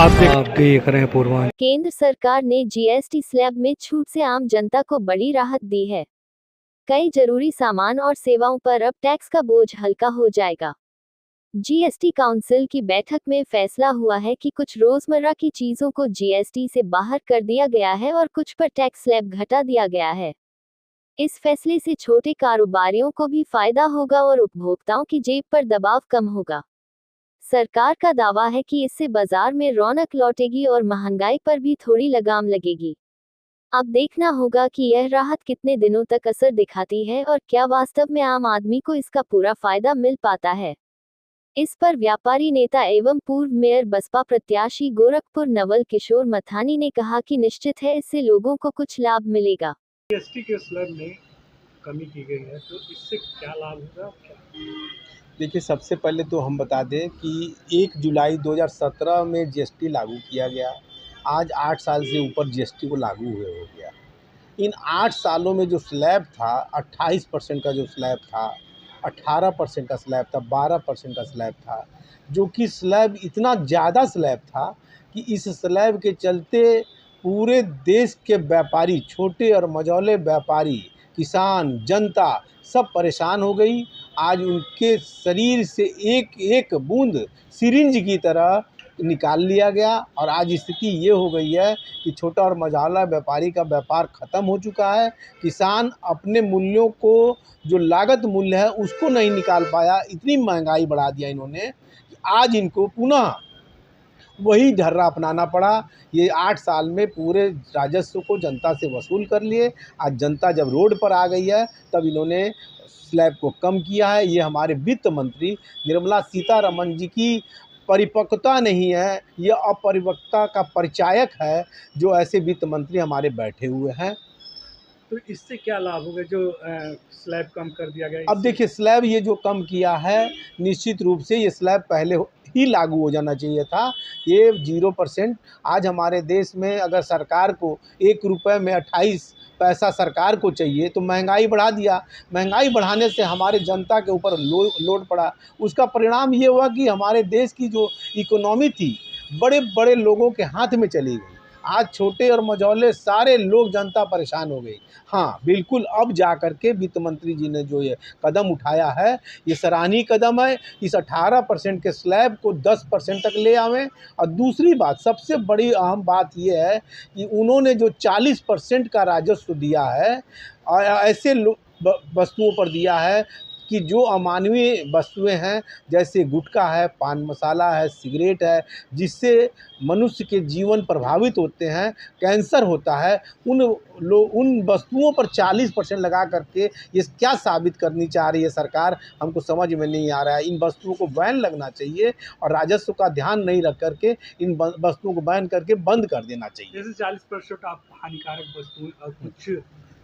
आप देख रहे हैं पूर्वांचल। केंद्र सरकार ने जीएसटी स्लैब में छूट से आम जनता को बड़ी राहत दी है। कई जरूरी सामान और सेवाओं पर अब टैक्स का बोझ हल्का हो जाएगा। जीएसटी काउंसिल की बैठक में फैसला हुआ है कि कुछ रोजमर्रा की चीजों को जीएसटी से बाहर कर दिया गया है और कुछ पर टैक्स स्लैब घटा दिया गया है। इस फैसले से छोटे कारोबारियों को भी फायदा होगा और उपभोक्ताओं की जेब पर दबाव कम होगा। सरकार का दावा है कि इससे बाजार में रौनक लौटेगी और महंगाई पर भी थोड़ी लगाम लगेगी। अब देखना होगा कि यह राहत कितने दिनों तक असर दिखाती है और क्या वास्तव में आम आदमी को इसका पूरा फायदा मिल पाता है। इस पर व्यापारी नेता एवं पूर्व मेयर बसपा प्रत्याशी गोरखपुर नवल किशोर मथानी ने कहा कि निश्चित है इससे लोगों को कुछ लाभ मिलेगा। जीएसटी के स्लैब में कमी की गई है, तो इससे क्या लाभ होगा? देखिए, सबसे पहले तो हम बता दें कि 1 जुलाई 2017 में जीएसटी लागू किया गया। आज 8 साल से ऊपर जीएसटी को लागू हुए हो गया। इन 8 सालों में जो स्लैब था, 28% का जो स्लैब था, 18% का स्लैब था, 12% का स्लैब था, जो कि स्लैब इतना ज़्यादा स्लैब था कि इस स्लैब के चलते पूरे देश के व्यापारी, छोटे और मझौले व्यापारी, किसान, जनता सब परेशान हो गई। आज उनके शरीर से एक एक बूंद सिरिंज की तरह निकाल लिया गया और आज स्थिति ये हो गई है कि छोटा और मझौला व्यापारी का व्यापार ख़त्म हो चुका है। किसान अपने मूल्यों को, जो लागत मूल्य है, उसको नहीं निकाल पाया। इतनी महंगाई बढ़ा दिया इन्होंने कि आज इनको पुनः वही ढर्रा अपनाना पड़ा। ये 8 साल में पूरे राजस्व को जनता से वसूल कर लिए। आज जनता जब रोड पर आ गई है, तब इन्होंने स्लैब को कम किया है। ये हमारे वित्त मंत्री निर्मला सीतारमण जी की परिपक्वता नहीं है, ये अपरिपक्वता का परिचायक है, जो ऐसे वित्त मंत्री हमारे बैठे हुए हैं। तो इससे क्या लाभ होगा जो स्लैब कम कर दिया गया? अब देखिए, स्लैब ये जो कम किया है, निश्चित रूप से ये स्लैब पहले ही लागू हो जाना चाहिए था। ये 0%। आज हमारे देश में अगर सरकार को 1 रुपये में 28 पैसा सरकार को चाहिए, तो महंगाई बढ़ा दिया। महंगाई बढ़ाने से हमारे जनता के ऊपर लोड पड़ा। उसका परिणाम ये हुआ कि हमारे देश की जो इकोनॉमी थी, बड़े बड़े लोगों के हाथ में चली गई। आज छोटे और मझौले सारे लोग, जनता परेशान हो गई। हाँ, बिल्कुल, अब जा कर के वित्त मंत्री जी ने जो ये कदम उठाया है, ये सराहनीय कदम है। इस 18% के स्लैब को 10% तक ले आवें। और दूसरी बात, सबसे बड़ी अहम बात ये है कि उन्होंने जो 40% का राजस्व दिया है, ऐसे वस्तुओं पर दिया है कि जो अमानवीय वस्तुएं हैं, जैसे गुटखा है, पान मसाला है, सिगरेट है, जिससे मनुष्य के जीवन प्रभावित होते हैं, कैंसर होता है, उन वस्तुओं पर 40% लगा करके ये क्या साबित करनी चाह रही है सरकार, हमको समझ में नहीं आ रहा है। इन वस्तुओं को बैन लगना चाहिए और राजस्व का ध्यान नहीं रख करके इन वस्तुओं को बैन करके बंद कर देना चाहिए। जैसे 40% आप हानिकारक वस्तुएं और कुछ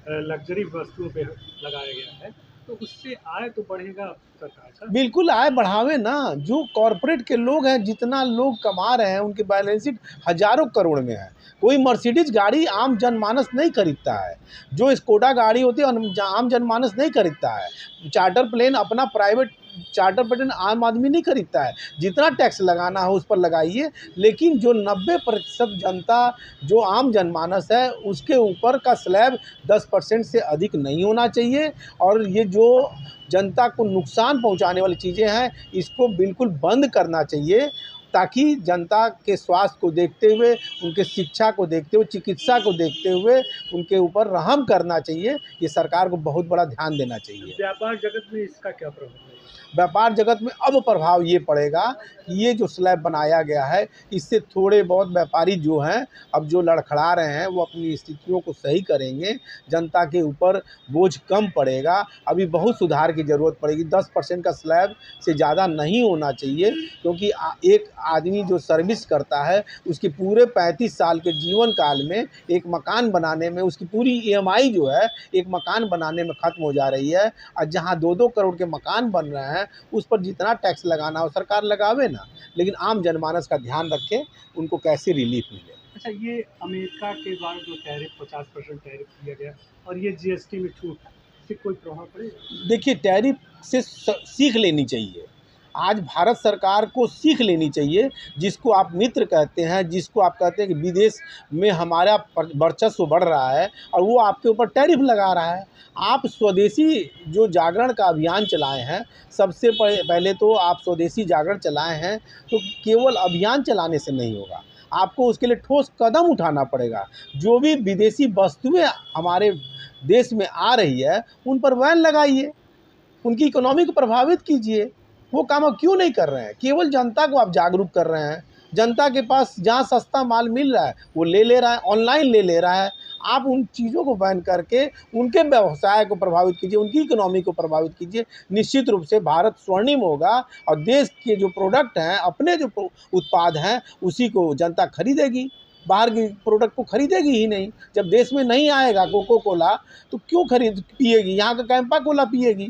लग्जरी वस्तुओं पे लगाया गया है, तो उससे आय तो बढ़ेगा सरकार का। बिल्कुल, आय बढ़ावे ना। जो कॉरपोरेट के लोग हैं, जितना लोग कमा रहे हैं, उनकी बैलेंस शीट हज़ारों करोड़ में है। कोई मर्सिडीज गाड़ी आम जनमानस नहीं खरीदता है। जो स्कोडा गाड़ी होती है, आम जनमानस नहीं खरीदता है। चार्टर प्लेन, अपना प्राइवेट चार्टर प्लेन आम आदमी नहीं खरीदता है। जितना टैक्स लगाना हो उस पर लगाइए, लेकिन जो 90% जनता, जो आम जनमानस है, उसके ऊपर का स्लैब 10% से अधिक नहीं होना चाहिए। और ये जो जनता को नुकसान पहुंचाने वाली चीज़ें हैं, इसको बिल्कुल बंद करना चाहिए, ताकि जनता के स्वास्थ्य को देखते हुए, उनके शिक्षा को देखते हुए, चिकित्सा को देखते हुए उनके ऊपर रहम करना चाहिए। ये सरकार को बहुत बड़ा ध्यान देना चाहिए। व्यापार जगत में इसका क्या प्रभाव है? व्यापार जगत में अब प्रभाव ये पड़ेगा कि ये जो स्लैब बनाया गया है, इससे थोड़े बहुत व्यापारी जो हैं, अब जो लड़खड़ा रहे हैं, वो अपनी स्थितियों को सही करेंगे। जनता के ऊपर बोझ कम पड़ेगा। अभी बहुत सुधार की ज़रूरत पड़ेगी। 10% का स्लैब से ज़्यादा नहीं होना चाहिए, क्योंकि एक आदमी जो सर्विस करता है, उसके पूरे 35 साल के जीवन काल में एक मकान बनाने में उसकी पूरी ईएमआई जो है, एक मकान बनाने में ख़त्म हो जा रही है। और जहाँ 2-2 करोड़ के मकान बन रहे हैं, उस पर जितना टैक्स लगाना हो सरकार लगावे ना, लेकिन आम जनमानस का ध्यान रखे, उनको कैसे रिलीफ मिले। अच्छा, ये अमेरिका के बाद जो टैरिफ 50% टैरिफ किया गया और ये जीएसटी में छूट, इससे कोई प्रभाव पड़ेगा? देखिए, टैरिफ से सीख लेनी चाहिए। आज भारत सरकार को सीख लेनी चाहिए, जिसको आप मित्र कहते हैं, जिसको आप कहते हैं कि विदेश में हमारा वर्चस्व बढ़ रहा है और वो आपके ऊपर टैरिफ लगा रहा है। आप स्वदेशी जो जागरण का अभियान चलाए हैं, सबसे पहले तो आप स्वदेशी जागरण चलाए हैं, तो केवल अभियान चलाने से नहीं होगा, आपको उसके लिए ठोस कदम उठाना पड़ेगा। जो भी विदेशी वस्तुएं हमारे देश में आ रही है उन पर बैन लगाइए, उनकी इकोनॉमी को प्रभावित कीजिए। वो काम आप क्यों नहीं कर रहे हैं? केवल जनता को आप जागरूक कर रहे हैं। जनता के पास जहाँ सस्ता माल मिल रहा है वो ले रहा है, ऑनलाइन ले रहा है। आप उन चीज़ों को बैन करके उनके व्यवसाय को प्रभावित कीजिए, उनकी इकोनॉमी को प्रभावित कीजिए। निश्चित रूप से भारत स्वर्णिम होगा और देश के जो प्रोडक्ट हैं, अपने जो उत्पाद हैं, उसी को जनता खरीदेगी, बाहर की प्रोडक्ट को खरीदेगी ही नहीं। जब देश में नहीं आएगा कोको कोला तो क्यों पिएगी? यहाँ का कैंपा कोला पिएगी।